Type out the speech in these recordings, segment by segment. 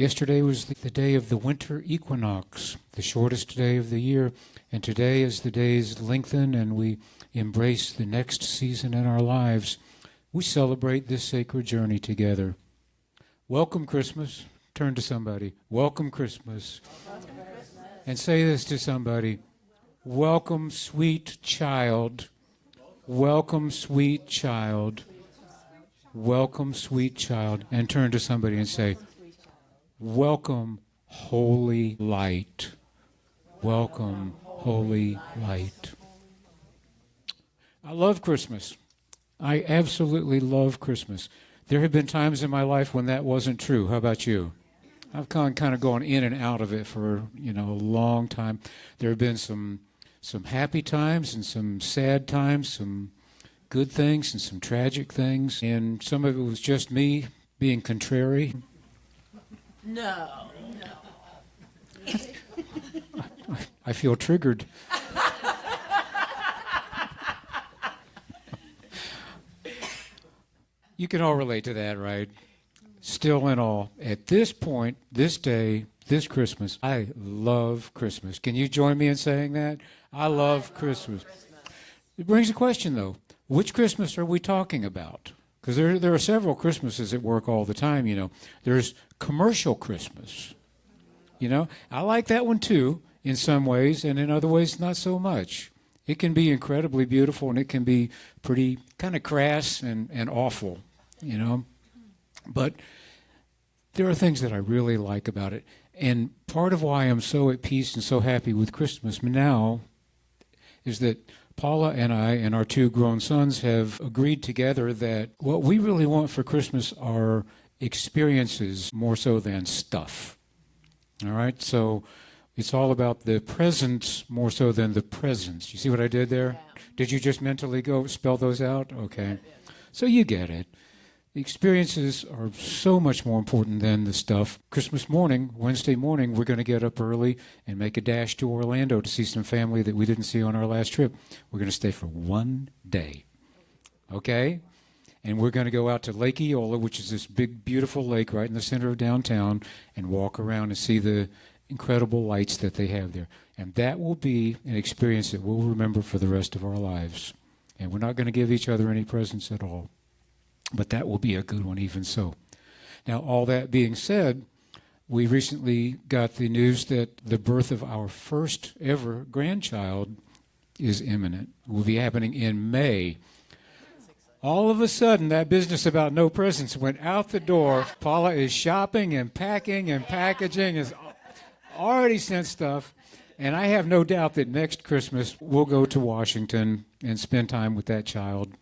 Yesterday was the day of the winter equinox, the shortest day of the year, and today as the days lengthen and we embrace the next season in our lives, we celebrate this sacred journey together. Welcome Christmas. Turn to somebody. Welcome Christmas. Welcome Christmas. And say this to somebody. Welcome, sweet child. Welcome, sweet child. Welcome, sweet child. And turn to somebody and say, welcome, holy light. Welcome, holy light. I love Christmas. I absolutely love Christmas. There have been times in my life when that wasn't true. How about you? I've kind of gone in and out of it for, a long time. There have been some happy times and some sad times, some good things and some tragic things. And some of it was just me being contrary. No. I feel triggered. You can all relate to that, right? Still in all, at this point, this day, this Christmas, I love Christmas. Can you join me in saying that? I love Christmas. It brings a question, though. Which Christmas are we talking about? Because there are several Christmases at work all the time, There's commercial Christmas. I like that one, too, in some ways, and in other ways, not so much. It can be incredibly beautiful, and it can be pretty kind of crass and awful, But there are things that I really like about it. And part of why I'm so at peace and so happy with Christmas now is that Paula and I and our two grown sons have agreed together that what we really want for Christmas are experiences more so than stuff. All right? So it's all about the presents more so than the presents. You see what I did there? Yeah. Did you just mentally go spell those out? Okay. So you get it. The experiences are so much more important than the stuff. Christmas morning, Wednesday morning, we're going to get up early and make a dash to Orlando to see some family that we didn't see on our last trip. We're going to stay for one day. Okay? And we're going to go out to Lake Eola, which is this big, beautiful lake right in the center of downtown, and walk around and see the incredible lights that they have there. And that will be an experience that we'll remember for the rest of our lives. And we're not going to give each other any presents at all. But that will be a good one even so. Now, all that being said, we recently got the news that the birth of our first ever grandchild is imminent. It will be happening in May. All of a sudden, that business about no presents went out the door. Paula is shopping and packing and packaging, has already sent stuff. And I have no doubt that next Christmas we'll go to Washington and spend time with that child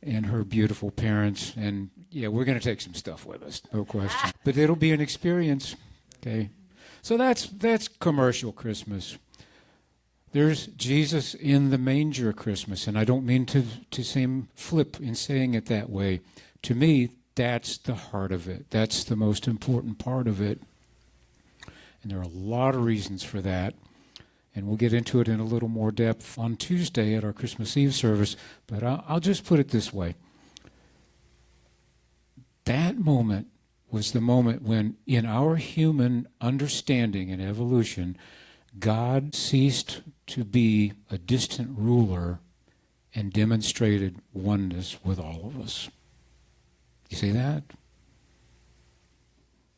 and her beautiful parents. And, yeah, we're going to take some stuff with us, no question. But it'll be an experience, okay? So that's commercial Christmas. There's Jesus in the manger Christmas, and I don't mean to seem flip in saying it that way. To me, that's the heart of it. That's the most important part of it. And there are a lot of reasons for that. And we'll get into it in a little more depth on Tuesday at our Christmas Eve service. But I'll just put it this way. That moment was the moment when, in our human understanding and evolution, God ceased to be a distant ruler and demonstrated oneness with all of us. You see that?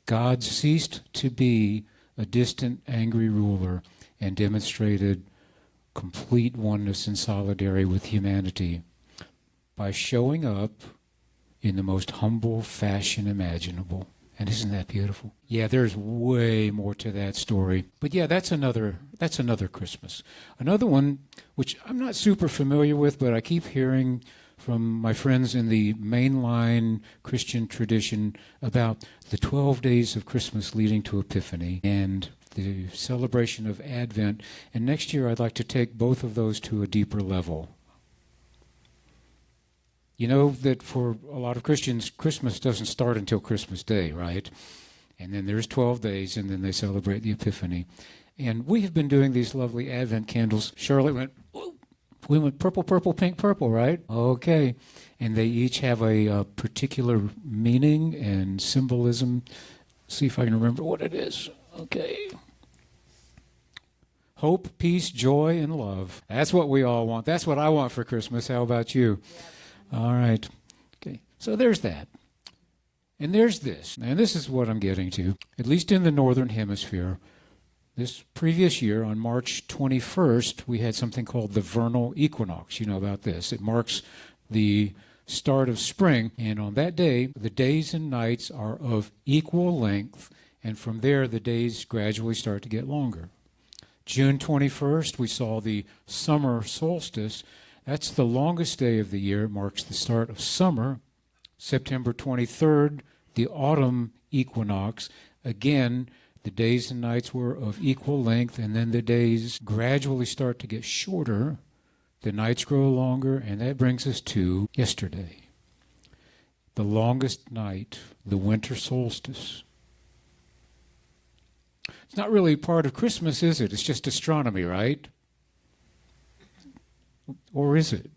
God ceased to be a distant, angry ruler and demonstrated complete oneness and solidarity with humanity by showing up in the most humble fashion imaginable. And isn't that beautiful? Yeah, there's way more to that story. But yeah, that's another Christmas. Another one, which I'm not super familiar with, but I keep hearing from my friends in the mainline Christian tradition about the 12 days of Christmas leading to Epiphany and the celebration of Advent. And next year I'd like to take both of those to a deeper level. You know that for a lot of Christians, Christmas doesn't start until Christmas Day, right? And then there's 12 days, and then they celebrate the Epiphany. And we have been doing these lovely Advent candles. Charlotte went, ooh, we went purple, purple, pink, purple, right? Okay. And they each have a particular meaning and symbolism See if I can remember what it is. Okay. Hope, peace, joy, and love. That's what we all want. That's what I want for Christmas. How about you? All right. Okay. So there's that. And there's this. And this is what I'm getting to. At least in the Northern Hemisphere, this previous year, on March 21st, we had something called the vernal equinox. You know about this. It marks the start of spring. And on that day, the days and nights are of equal length. And from there, the days gradually start to get longer. June 21st, we saw the summer solstice. That's the longest day of the year. It marks the start of summer. September 23rd, the autumn equinox. Again, the days and nights were of equal length, and then the days gradually start to get shorter. The nights grow longer, and that brings us to yesterday. The longest night, the winter solstice. It's not really part of Christmas, is it? It's just astronomy, right? Or is it?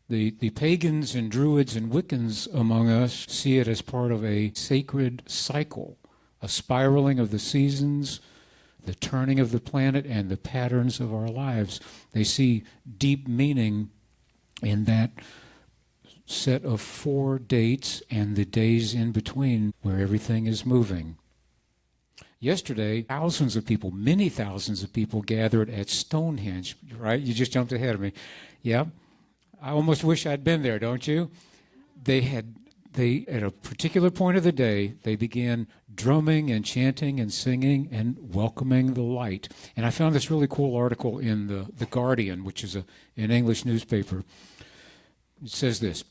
The pagans and druids and Wiccans among us see it as part of a sacred cycle, a spiraling of the seasons, the turning of the planet, and the patterns of our lives. They see deep meaning in that set of 4 dates and the days in between where everything is moving. Yesterday, thousands of people, many thousands of people gathered at Stonehenge, right? You just jumped ahead of me. Yeah. I almost wish I'd been there, don't you? They at a particular point of the day, they began drumming and chanting and singing and welcoming the light. And I found this really cool article in the Guardian, which is an English newspaper. It says this: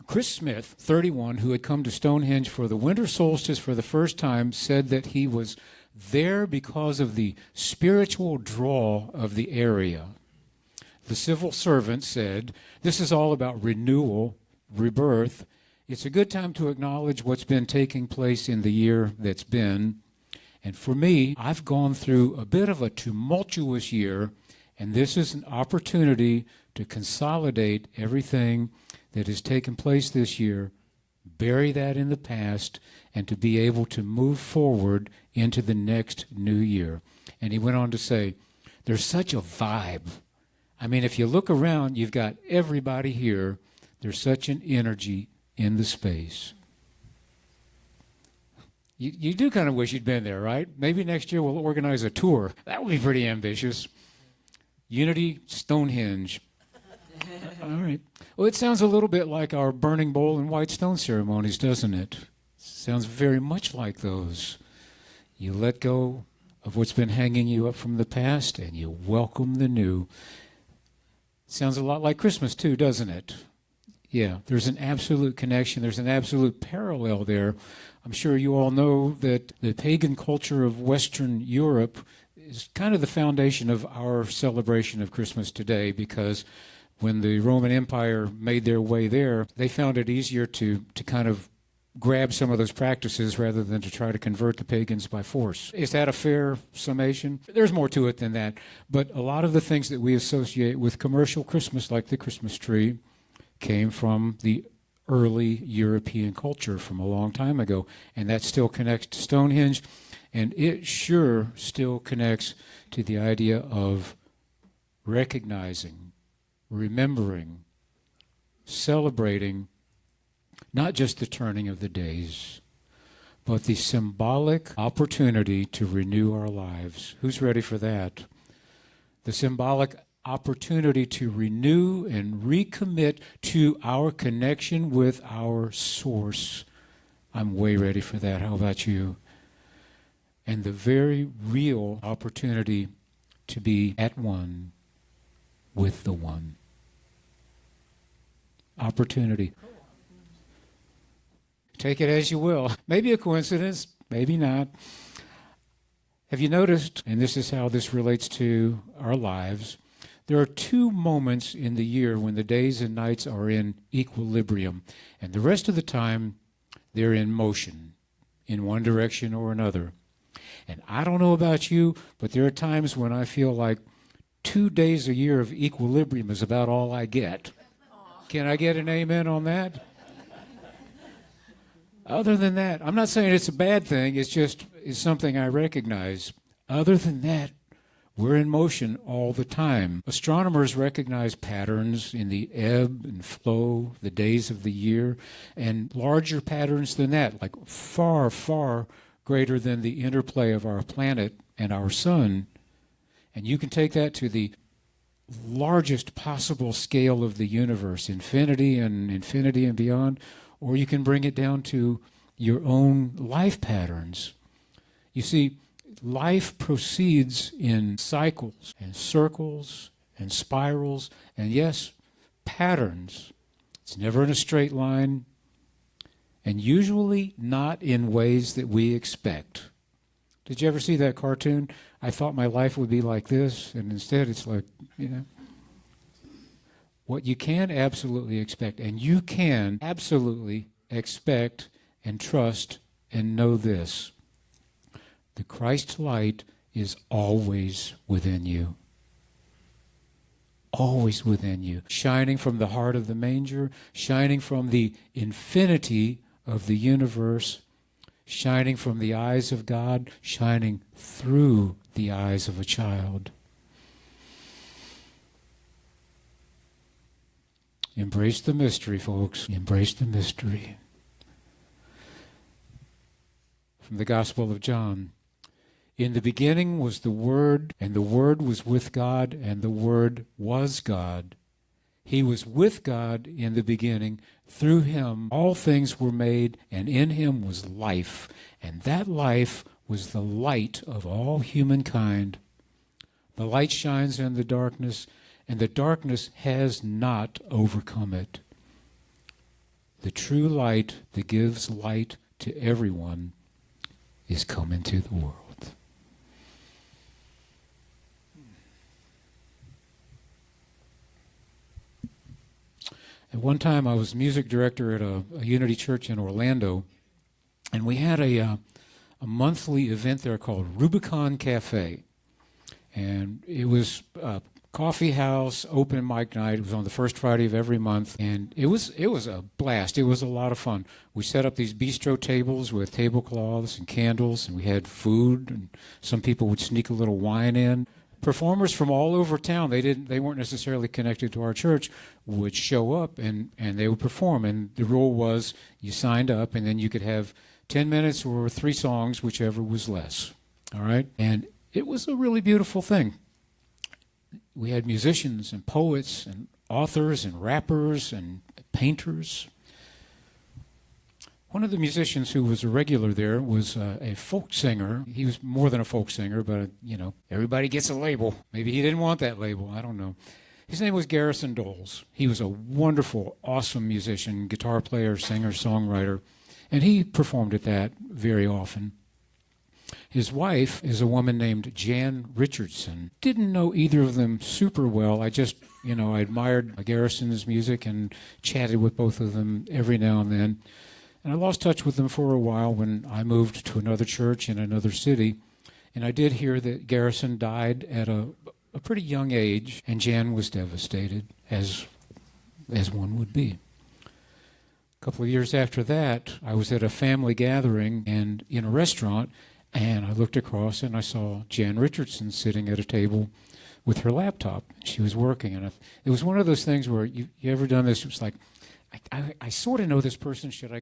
Chris Smith, 31, who had come to Stonehenge for the winter solstice for the first time, said that he was there because of the spiritual draw of the area. The civil servant said, "This is all about renewal, rebirth. It's a good time to acknowledge what's been taking place in the year that's been. And for me, I've gone through a bit of a tumultuous year, and this is an opportunity to consolidate everything that has taken place this year, bury that in the past, and to be able to move forward into the next new year." And he went on to say, there's such a vibe. I mean, if you look around, you've got everybody here. There's such an energy in the space. You do kind of wish you'd been there, right? Maybe next year we'll organize a tour. That would be pretty ambitious. Unity Stonehenge. All right. Well, it sounds a little bit like our burning bowl and white stone ceremonies, doesn't it? Sounds very much like those. You let go of what's been hanging you up from the past, and you welcome the new. Sounds a lot like Christmas, too, doesn't it? Yeah, there's an absolute connection. There's an absolute parallel there. I'm sure you all know that the pagan culture of Western Europe is kind of the foundation of our celebration of Christmas today, because when the Roman Empire made their way there, they found it easier to kind of grab some of those practices rather than to try to convert the pagans by force. Is that a fair summation? There's more to it than that. But a lot of the things that we associate with commercial Christmas, like the Christmas tree, came from the early European culture from a long time ago. And that still connects to Stonehenge. And it sure still connects to the idea of recognizing, remembering, celebrating not just the turning of the days, but the symbolic opportunity to renew our lives. Who's ready for that? The symbolic opportunity to renew and recommit to our connection with our source. I'm way ready for that. How about you? And the very real opportunity to be at one with the one. Opportunity. Take it as you will. Maybe a coincidence, maybe not. Have you noticed, and this is how this relates to our lives, there are 2 moments in the year when the days and nights are in equilibrium, and the rest of the time they're in motion, in one direction or another. And I don't know about you, but there are times when I feel like 2 days a year of equilibrium is about all I get. Can I get an amen on that? Other than that, I'm not saying it's a bad thing. It's something I recognize. Other than that, we're in motion all the time. Astronomers recognize patterns in the ebb and flow, the days of the year, and larger patterns than that, like far, far greater than the interplay of our planet and our sun. And you can take that to the largest possible scale of the universe, infinity and beyond, or you can bring it down to your own life patterns. You see, life proceeds in cycles and circles and spirals and, yes, patterns. It's never in a straight line, and usually not in ways that we expect. Did you ever see that cartoon? I thought my life would be like this, and instead it's like, what you can absolutely expect, and you can absolutely expect and trust and know this. The Christ light is always within you. Always within you. Shining from the heart of the manger, shining from the infinity of the universe, shining from the eyes of God, shining through the eyes of a child. Embrace the mystery, folks. Embrace the mystery. From the Gospel of John. In the beginning was the Word, and the Word was with God, and the Word was God. He was with God in the beginning. Through him all things were made, and in him was life, and that life was the light of all humankind. The light shines in the darkness, and the darkness has not overcome it. The true light that gives light to everyone is come into the world. At one time, I was music director at a Unity church in Orlando, and we had a monthly event there called Rubicon Cafe. And it was a coffee house, open mic night. It was on the first Friday of every month, and it was a blast. It was a lot of fun. We set up these bistro tables with tablecloths and candles, and we had food, and some people would sneak a little wine in. Performers from all over town, they weren't necessarily connected to our church, would show up and they would perform. And the rule was you signed up, and then you could have 10 minutes or 3 songs, whichever was less. All right? And it was a really beautiful thing. We had musicians and poets and authors and rappers and painters. One of the musicians who was a regular there was a folk singer. He was more than a folk singer, but, everybody gets a label. Maybe he didn't want that label. I don't know. His name was Garrison Doles. He was a wonderful, awesome musician, guitar player, singer, songwriter, and he performed at that very often. His wife is a woman named Jan Richardson. Didn't know either of them super well. I just, I admired Garrison's music and chatted with both of them every now and then. And I lost touch with them for a while when I moved to another church in another city. And I did hear that Garrison died at a pretty young age, and Jan was devastated, as one would be. A couple of years after that, I was at a family gathering and in a restaurant, and I looked across and I saw Jan Richardson sitting at a table with her laptop. She was working, and it was one of those things where you ever done this? It was like, I sort of know this person. Should I